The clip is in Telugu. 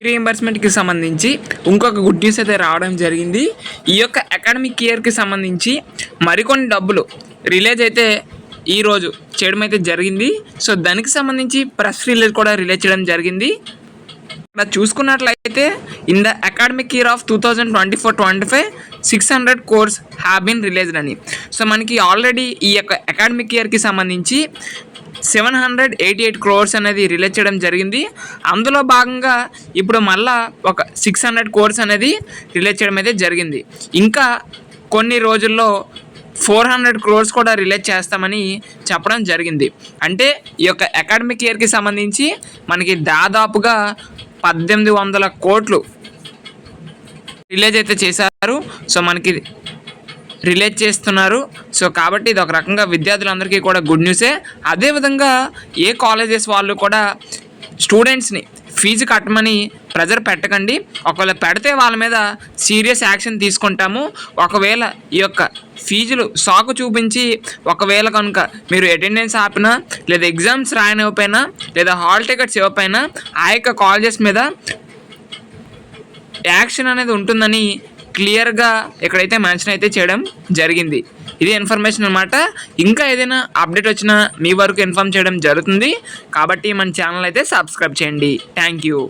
రీఎంబర్స్మెంట్కి సంబంధించి ఇంకొక గుడ్ న్యూస్ అయితే రావడం జరిగింది. ఈ యొక్క అకాడమిక్ ఇయర్కి సంబంధించి మరికొన్ని డబ్బులు రిలీజ్ అయితే ఈరోజు చేయడం అయితే జరిగింది. సో దానికి సంబంధించి ప్రెస్ రిలీజ్ కూడా రిలీజ్ చేయడం జరిగింది. ఇక్కడ చూసుకున్నట్లయితే in the academic year of 2024-25 600 crores have been released అని. సో మనకి ఆల్రెడీ ఈ యొక్క అకాడమిక్ ఇయర్కి సంబంధించి 788 crores అనేది రిలీజ్ చేయడం జరిగింది. అందులో భాగంగా ఇప్పుడు మళ్ళా ఒక 600 crores అనేది రిలీజ్ చేయడం అయితే జరిగింది. ఇంకా కొన్ని రోజుల్లో 400 crores కూడా రిలీజ్ చేస్తామని చెప్పడం జరిగింది. అంటే ఈ యొక్క అకాడమిక్ ఇయర్కి సంబంధించి మనకి దాదాపుగా 1800 కోట్లు రిలీజ్ అయితే చేశారు. సో మనకి రిలీజ్ చేస్తున్నారు. సో కాబట్టి ఇది ఒక రకంగా విద్యార్థులందరికీ కూడా గుడ్ న్యూసే. అదేవిధంగా ఏ కాలేజెస్ వాళ్ళు కూడా స్టూడెంట్స్ని ఫీజు కట్టమని ప్రెజర్ పెట్టకండి. ఒకవేళ పెడితే వాళ్ళ మీద సీరియస్ యాక్షన్ తీసుకుంటాము. ఒకవేళ ఈ యొక్క ఫీజులు సాకు చూపించి ఒకవేళ కనుక మీరు అటెండెన్స్ ఆపినా లేదా ఎగ్జామ్స్ రాయనివ్వకపోయినా లేదా హాల్ టికెట్స్ ఇవ్వకపోయినా ఆ యొక్క కాలేజెస్ మీద యాక్షన్ అనేది ఉంటుందని క్లియర్గా ఇక్కడైతే మెన్షన్ అయితే చేయడం జరిగింది. ఇది ఇన్ఫర్మేషన్ అనమాట. ఇంకా ఏదైనా అప్డేట్ వచ్చినా మీ వరకు ఇన్ఫామ్ చేయడం జరుగుతుంది. కాబట్టి మన ఛానల్ అయితే సబ్స్క్రైబ్ చేయండి. Thank you.